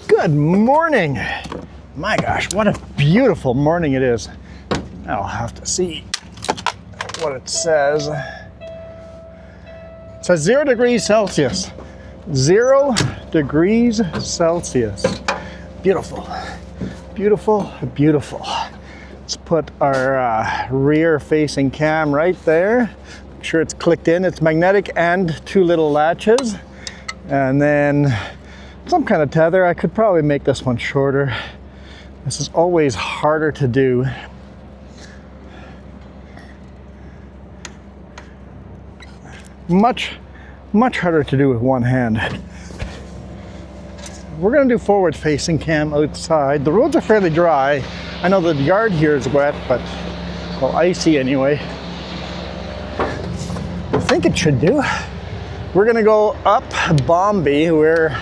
Good morning. My gosh, what a beautiful morning it is. I'll have to see what it says. It says 0 degrees Celsius. 0 degrees Celsius. Beautiful, beautiful, beautiful. Let's put our rear facing cam right there. Make sure it's clicked in. It's magnetic and 2 little latches. And then some kind of tether. I could probably make this one shorter. This is always harder to do. Much harder to do with one hand. We're gonna do forward facing cam outside. The roads are fairly dry. I know the yard here is wet, but, well, icy anyway. I think it should do. We're gonna go up Bombay. We're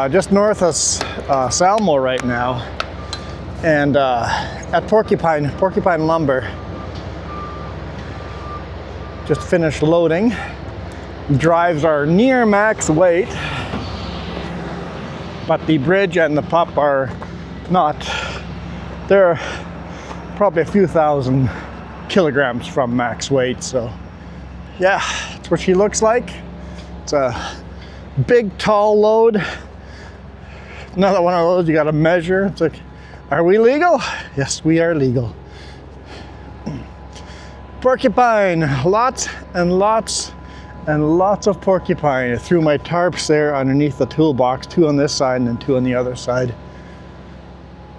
just north of Salmo right now. And at Porcupine Lumber. Just finished loading. Drives are near max weight, but the bridge and the pup are not. They're probably a few thousand kilograms from max weight, so yeah, that's what she looks like. It's a big, tall load. Another one of those you gotta measure. It's like, are we legal? Yes, we are legal. Porcupine, lots and lots and lots of porcupine. I threw my tarps there underneath the toolbox, 2 on this side and then 2 on the other side.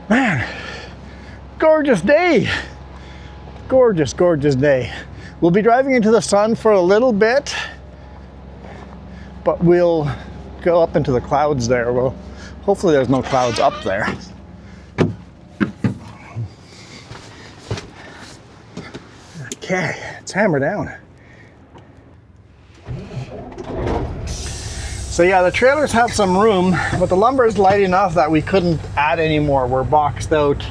Man, gorgeous day. Gorgeous, gorgeous day. We'll be driving into the sun for a little bit, but we'll go up into the clouds there. Well, hopefully there's no clouds up there. Okay, let's hammer down. So yeah, the trailers have some room, but the lumber is light enough that we couldn't add any more. We're boxed out.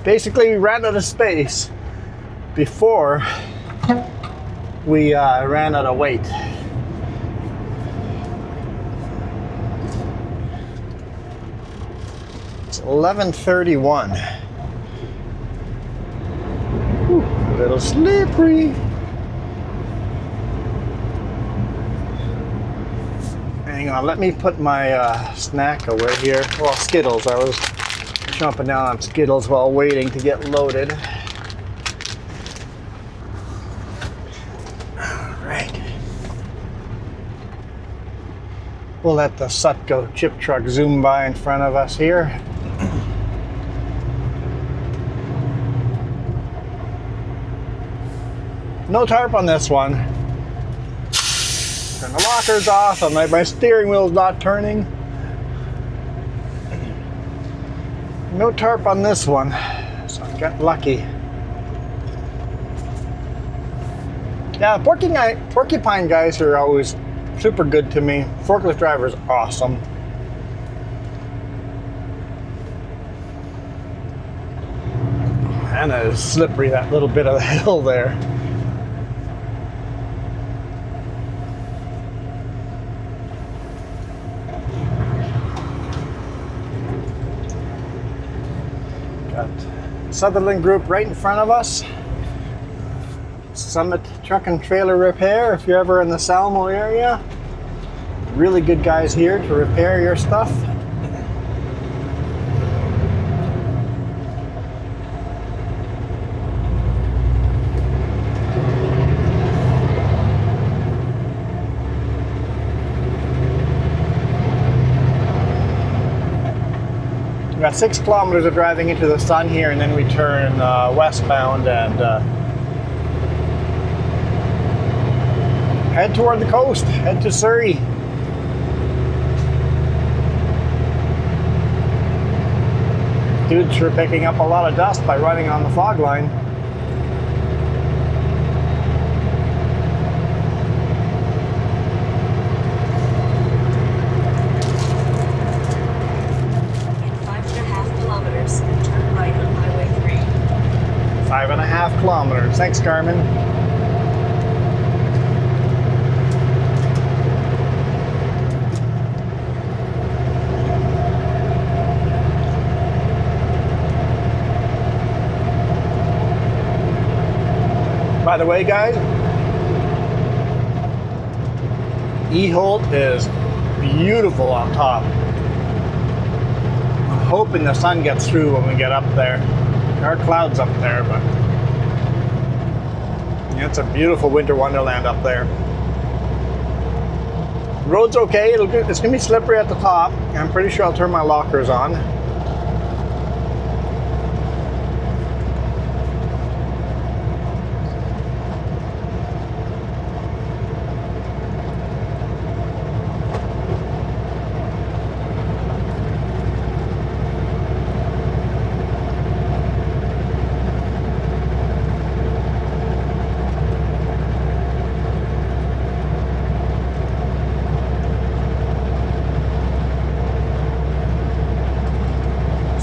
Basically, we ran out of space before we ran out of weight. It's 11:31. Ooh, a little slippery. Hang on, let me put my snack away here. Well, Skittles. I was chomping down on Skittles while waiting to get loaded. All right. We'll let the Sutco chip truck zoom by in front of us here. No tarp on this one. Turn the lockers off. My steering wheel's not turning. No tarp on this one, so I got lucky. Yeah, Porcupine guys are always super good to me. Forklift driver's awesome. And it is slippery, that little bit of the hill there. Sutherland Group right in front of us. Summit Truck and Trailer Repair, if you're ever in the Salmo area. Really good guys here to repair your stuff. We got 6 kilometers of driving into the sun here, and then we turn westbound and head toward the coast, head to Surrey. Dude's sure picking up a lot of dust by running on the fog line. Turn right on Highway 3. 5.5 kilometers. Thanks, Carmen. By the way, guys, E-Holt is beautiful on top. I'm hoping the sun gets through when we get up there. There are clouds up there, but yeah, it's a beautiful winter wonderland up there. Road's okay. It's gonna be slippery at the top. I'm pretty sure I'll turn my lockers on.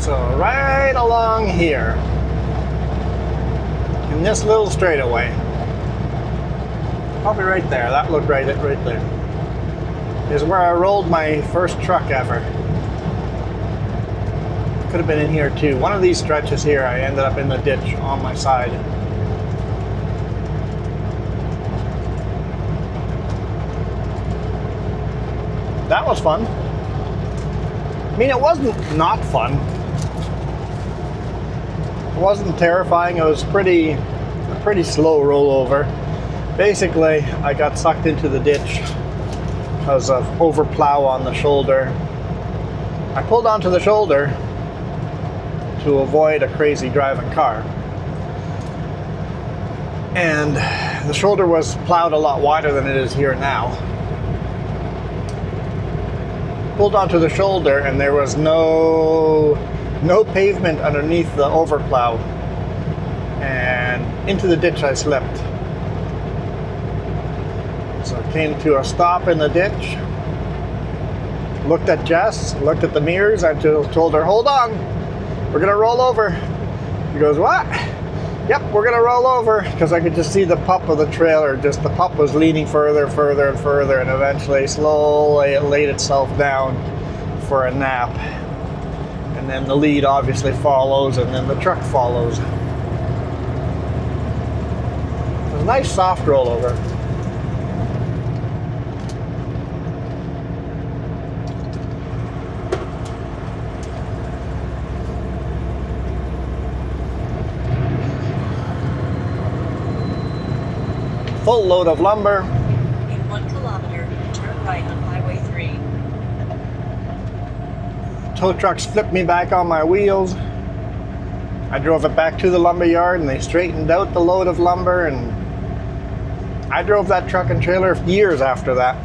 So right along here, in this little straightaway, probably right there, that looked right there, is where I rolled my first truck ever. Could have been in here too. One of these stretches here, I ended up in the ditch on my side. That was fun. I mean, it wasn't not fun. It wasn't terrifying. It was a pretty slow rollover. Basically, I got sucked into the ditch because of overplow on the shoulder. I pulled onto the shoulder to avoid a crazy driving car. And the shoulder was plowed a lot wider than it is here now. Pulled onto the shoulder and there was no pavement underneath the overplow, and into the ditch I slipped. So I came to a stop in the ditch, looked at Jess, looked at the mirrors, I told her, hold on, we're gonna roll over. She goes, what? Yep, we're gonna roll over, because I could just see the pup of the trailer, the pup was leaning further and further, and eventually slowly it laid itself down for a nap. And then the lead obviously follows, and then the truck follows. It was a nice soft rollover. Full load of lumber. In 1 kilometer, turn right on Highway 3. Tow trucks flipped me back on my wheels. I drove it back to the lumber yard and they straightened out the load of lumber, and I drove that truck and trailer for years after that.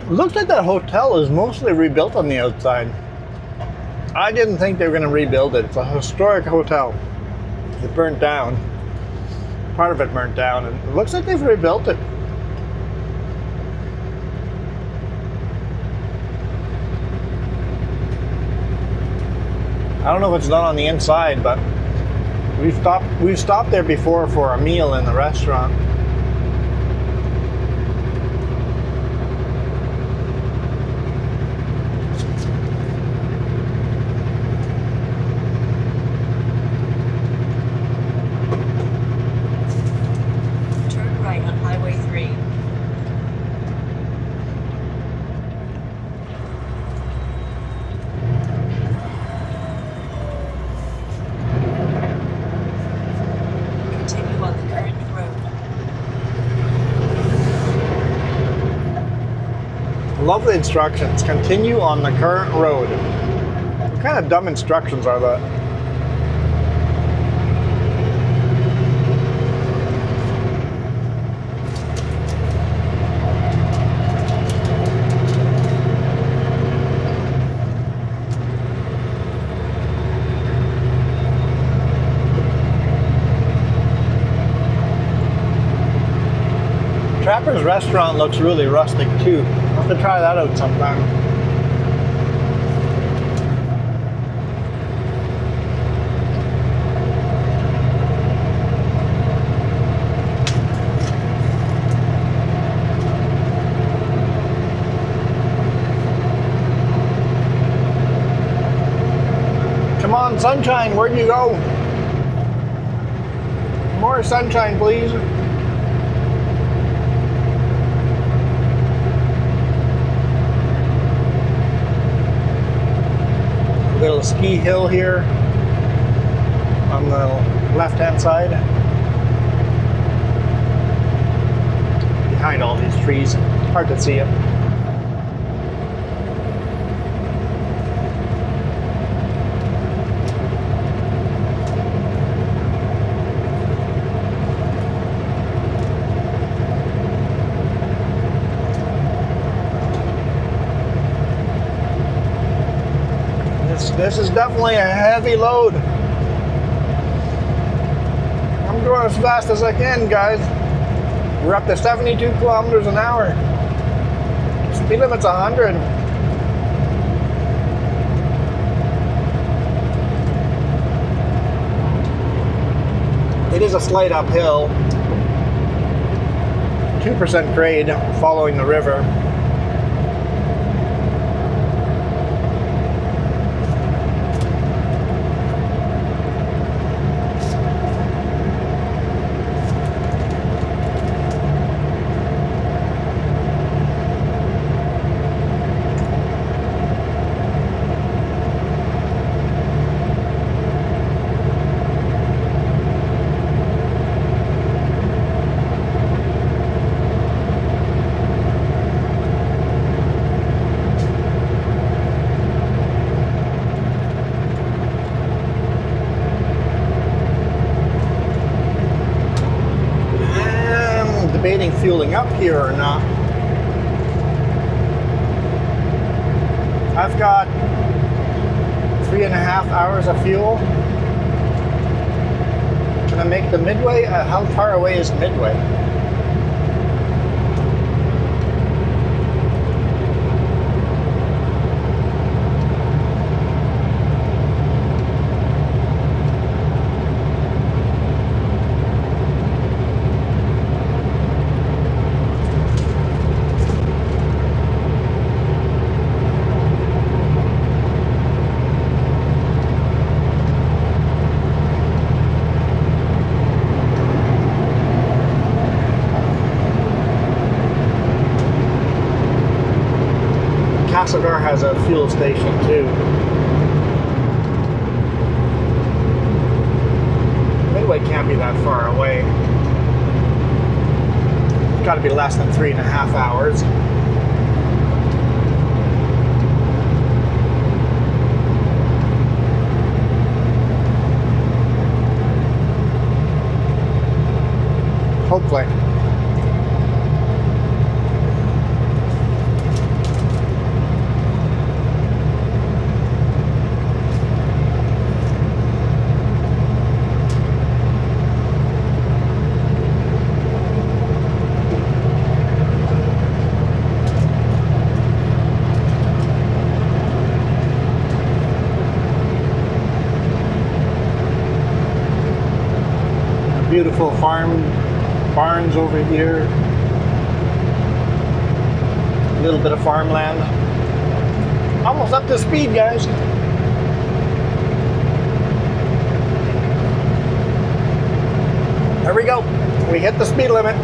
It looks like that hotel is mostly rebuilt on the outside. I didn't think they were going to rebuild it. It's a historic hotel. It burnt down. Part of it burnt down, and it looks like they've rebuilt it. I don't know if it's done on the inside, but we've stopped there before for a meal in the restaurant. Love the instructions. Continue on the current road. What kind of dumb instructions are that? Trapper's Restaurant looks really rustic too. I'll have to try that out sometime. on, sunshine, where'd you go? More sunshine, please. Little ski hill here on the left-hand side. Behind all these trees, hard to see it. This is definitely a heavy load. I'm going as fast as I can, guys. We're up to 72 kilometers an hour. Speed limit's 100. It is a slight uphill. 2% grade following the river. Debating fueling up here or not. I've got 3.5 hours of fuel. Can I make the Midway? How far away is Midway? Castlegar has a fuel station too. Midway can't be that far away. It's got to be less than 3.5 hours. Hopefully. Beautiful farm barns over here. A little bit of farmland. Almost up to speed, guys. There we go. We hit the speed limit.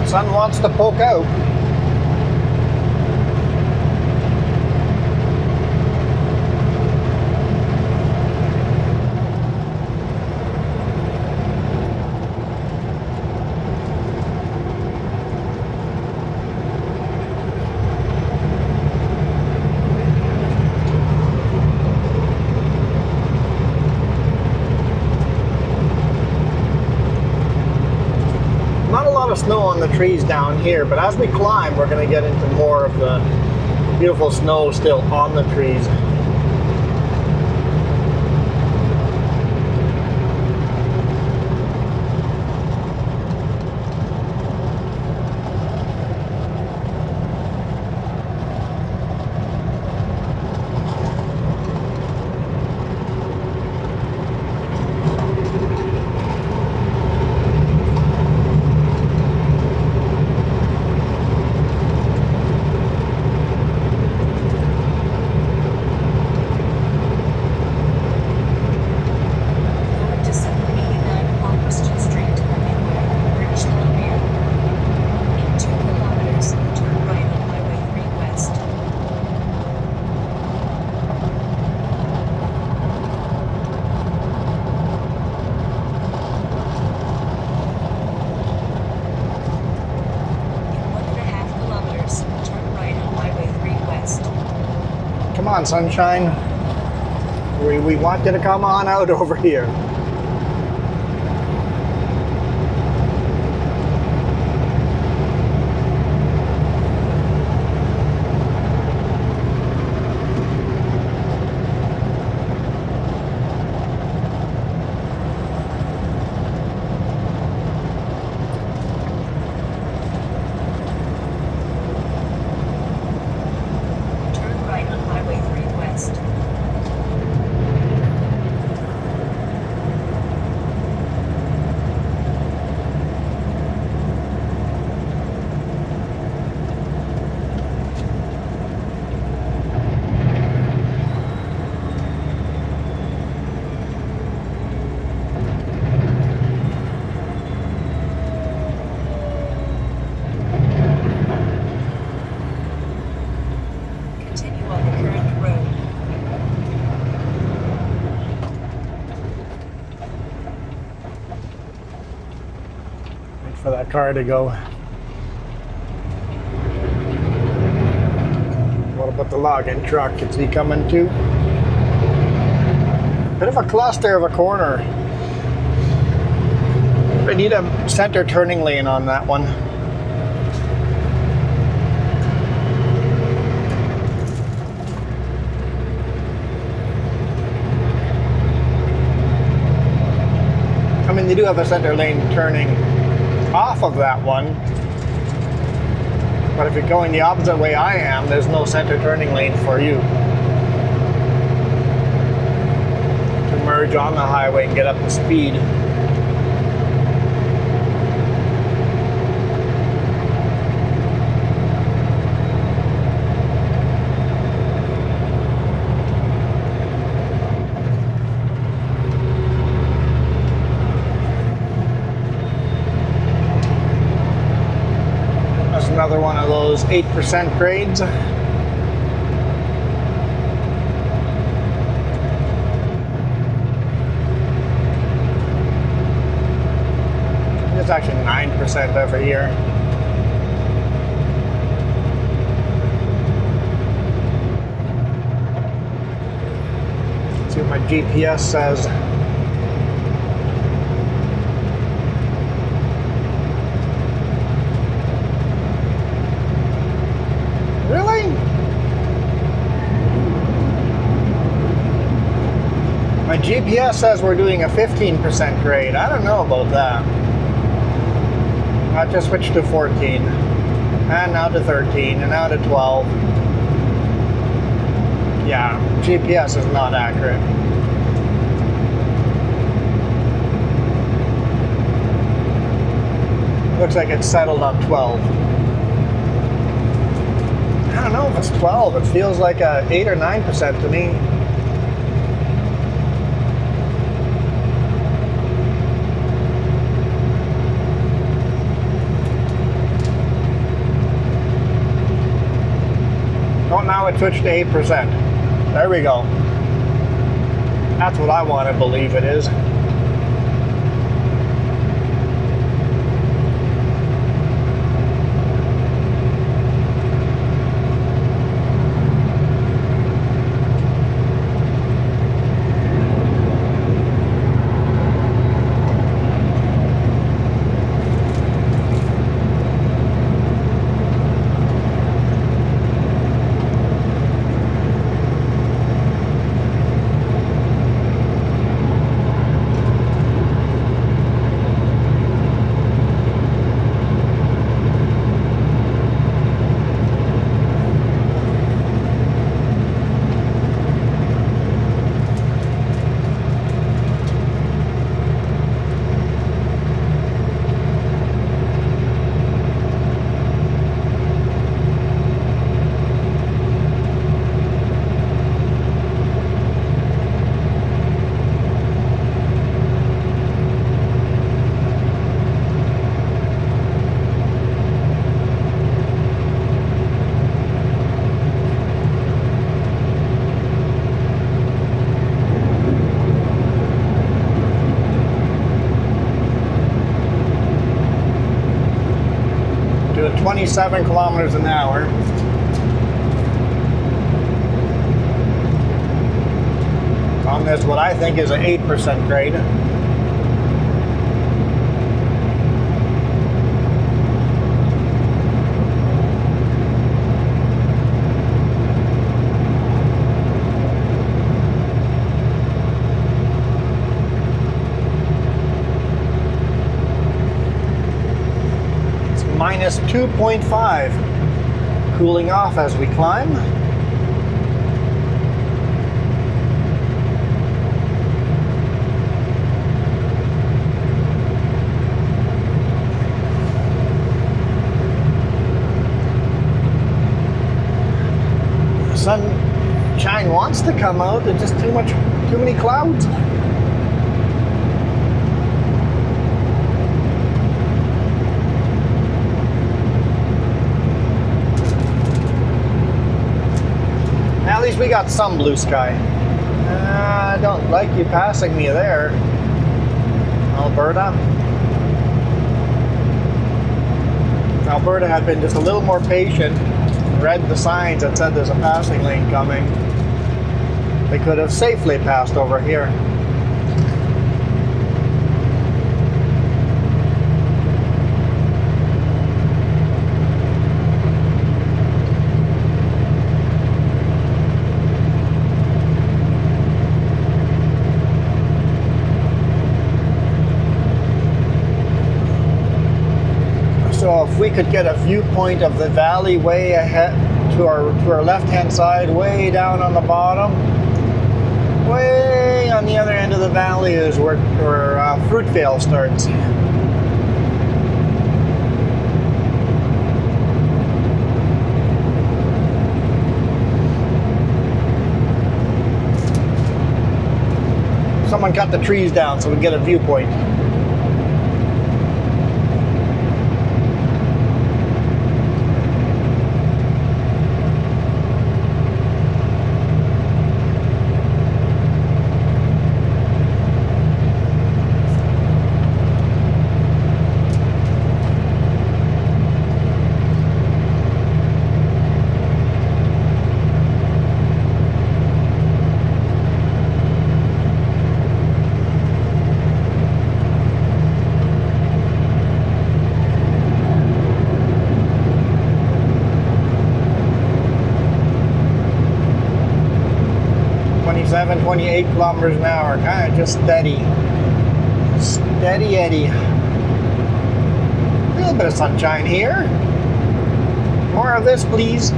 Sun wants to poke out. Snow on the trees down here, but as we climb, we're going to get into more of the beautiful snow still on the trees. Come on, sunshine. We want you to come on out over here. Turn right on Highway 3 West. Continue on the current road. Wait for that car to go. What about the logging truck? Is he coming too? Bit of a cluster of a corner. I need a center turning lane on that one. I mean, they do have a center lane turning off of that one. But if you're going the opposite way I am, there's no center turning lane for you to merge on the highway and get up to speed. That's another one of those 8% grades. It's actually 9% every year. Let's see what my GPS says. Really? My GPS says we're doing a 15% grade. I don't know about that. I just switched to 14, and now to 13, and now to 12. Yeah, GPS is not accurate. Looks like it's settled on 12. I don't know if it's 12. It feels like a 8 or 9% to me. Oh, now it switched to 8%. There we go. That's what I want to believe it is. Doing 27 kilometers an hour. this, what I think is an 8% grade. It's minus 2.5, cooling off as we climb. Sunshine wants to come out, there's just too many clouds. At least we got some blue sky. I don't like you passing me there, Alberta. If Alberta had been just a little more patient, read the signs that said there's a passing lane coming, they could have safely passed over here. So if we could get a viewpoint of the valley way ahead to our left-hand side, way down on the bottom, way on the other end of the valley is where Fruitvale starts. Someone cut the trees down so we get a viewpoint. Seven, 28 kilometers an hour, kind of just steady. Steady Eddie. A little bit of sunshine here. More of this, please.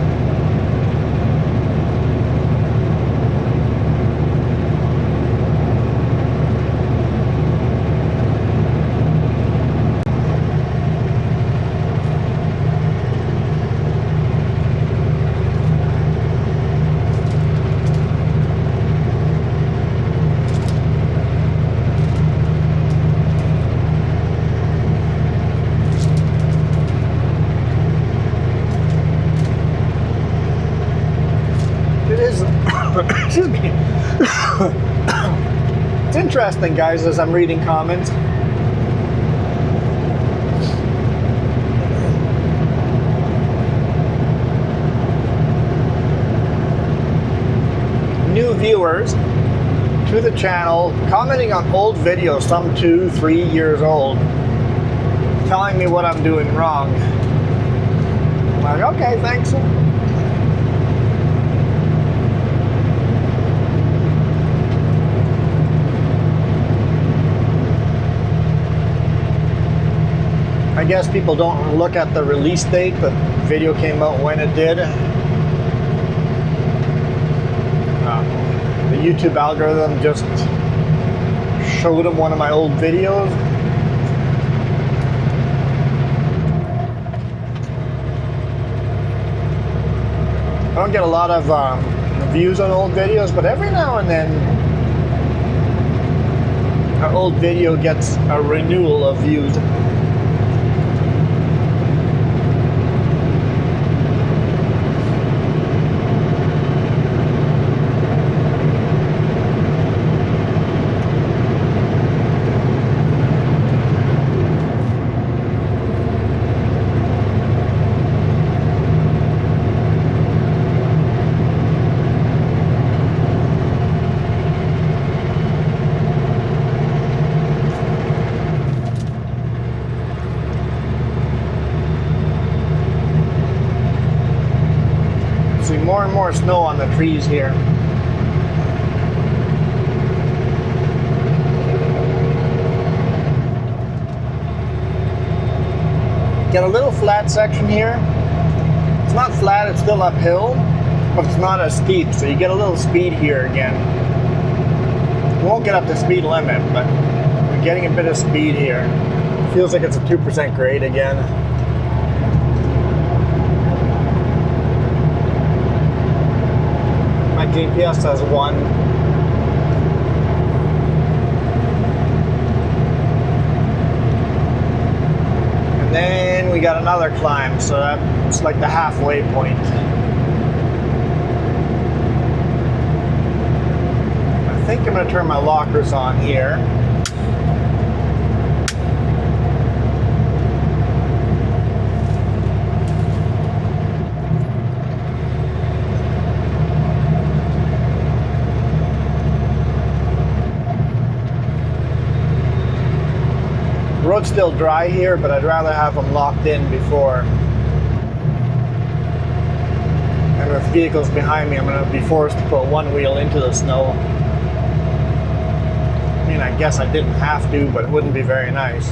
Excuse me. It's interesting, guys, as I'm reading comments. New viewers to the channel commenting on old videos, some 2-3 years old, telling me what I'm doing wrong. I'm like, okay, thanks. I guess people don't look at the release date, but video came out when it did. The YouTube algorithm just showed them one of my old videos. I don't get a lot of views on old videos, but every now and then an old video gets a renewal of views. See more and more snow on the trees here. Get a little flat section here. It's not flat, it's still uphill, but it's not as steep, so you get a little speed here again. You won't get up to speed limit, but you're getting a bit of speed here. Feels like it's a 2% grade again. My GPS says 1. And then we got another climb, so that's like the halfway point. I think I'm going to turn my lockers on here. The road's still dry here, but I'd rather have them locked in before. And with vehicles behind me, I'm going to be forced to put one wheel into the snow. I mean, I guess I didn't have to, but it wouldn't be very nice.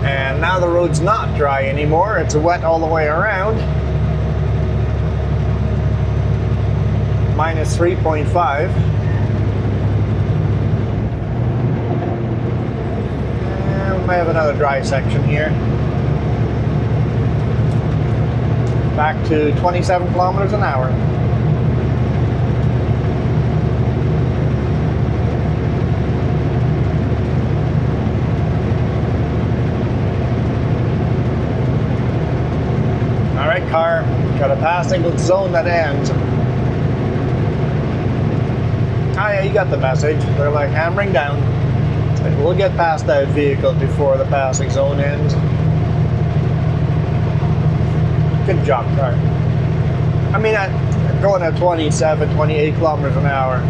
And now the road's not dry anymore. It's wet all the way around. Minus 3.5. I have another dry section here. Back to 27 kilometers an hour. All right, car, got a passing zone that ends. Oh yeah, you got the message. They're like hammering down. We'll get past that vehicle before the passing zone ends. Good job, car. I mean, going at 27, 28 kilometers an hour,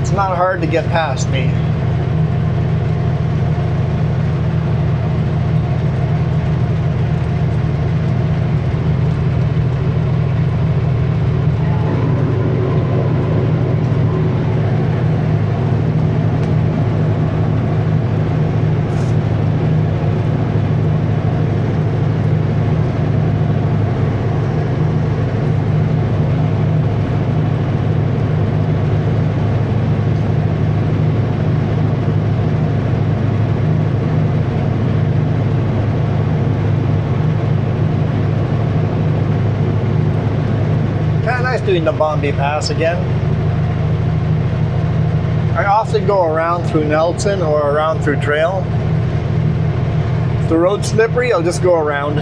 it's not hard to get past me. Doing the Bombay Pass again. I often go around through Nelson or around through Trail. If the road's slippery, I'll just go around.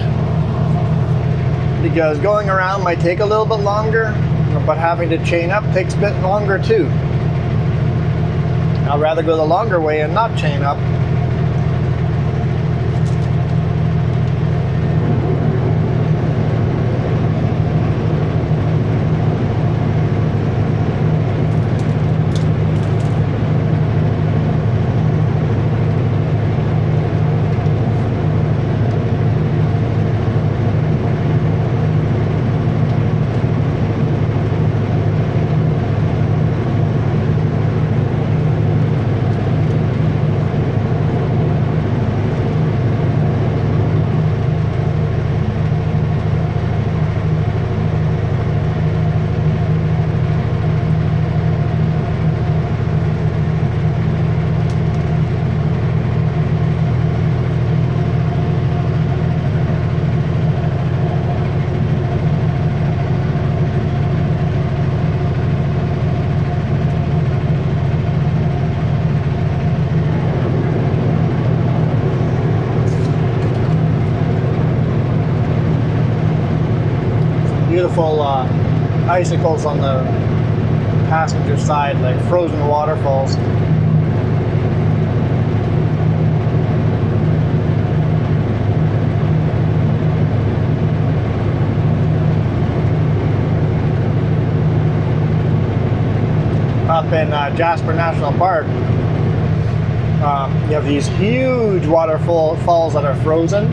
Because going around might take a little bit longer, but having to chain up takes a bit longer too. I'd rather go the longer way and not chain up. Beautiful icicles on the passenger side, like frozen waterfalls. Up in Jasper National Park, you have these huge waterfalls that are frozen.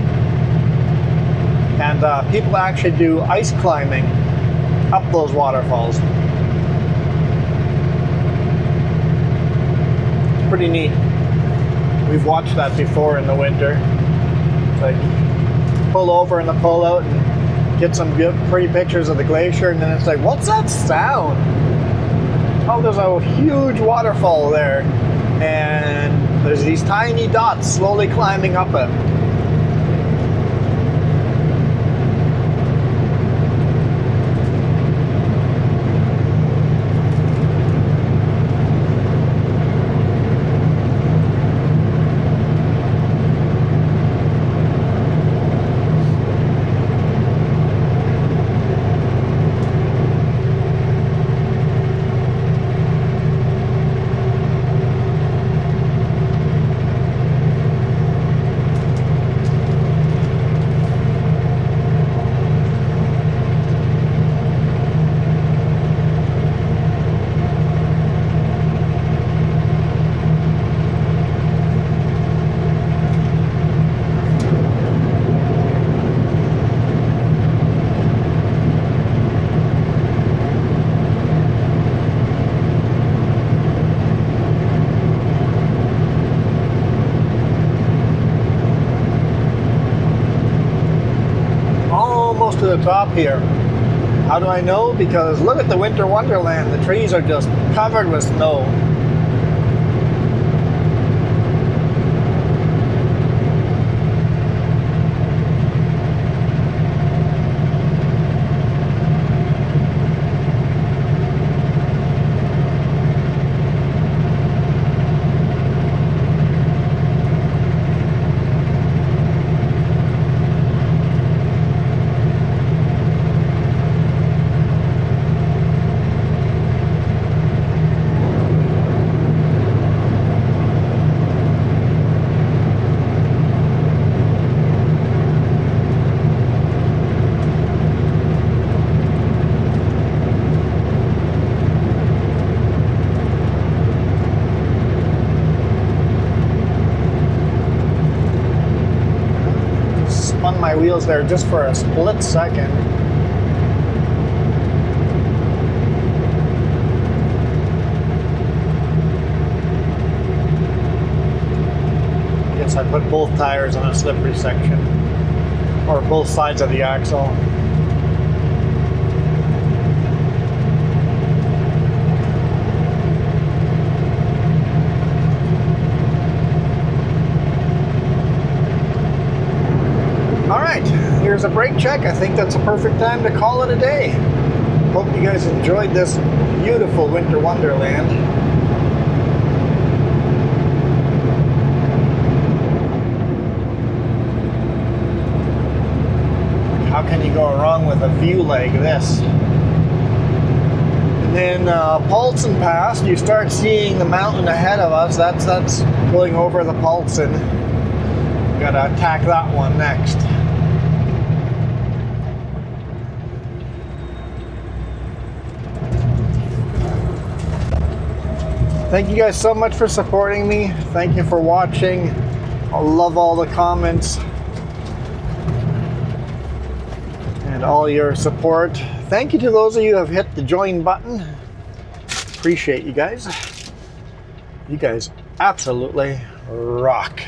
And people actually do ice climbing up those waterfalls. It's pretty neat. We've watched that before in the winter. It's like pull over in the pull-out and get some good, pretty pictures of the glacier, and then it's like, what's that sound? Oh, there's a huge waterfall there, and there's these tiny dots slowly climbing up it. To the top here. How do I know? Because look at the winter wonderland. The trees are just covered with snow. My wheels there just for a split second. I guess I put both tires on a slippery section, or both sides of the axle. Here's a brake check. I think that's a perfect time to call it a day. Hope you guys enjoyed this beautiful winter wonderland. How can you go wrong with a view like this? And then Paulson Pass, you start seeing the mountain ahead of us. That's going over the Paulson. Gotta attack that one next. Thank you guys so much for supporting me. Thank you for watching. I love all the comments and all your support. Thank you to those of you who have hit the join button. Appreciate you guys. You guys absolutely rock.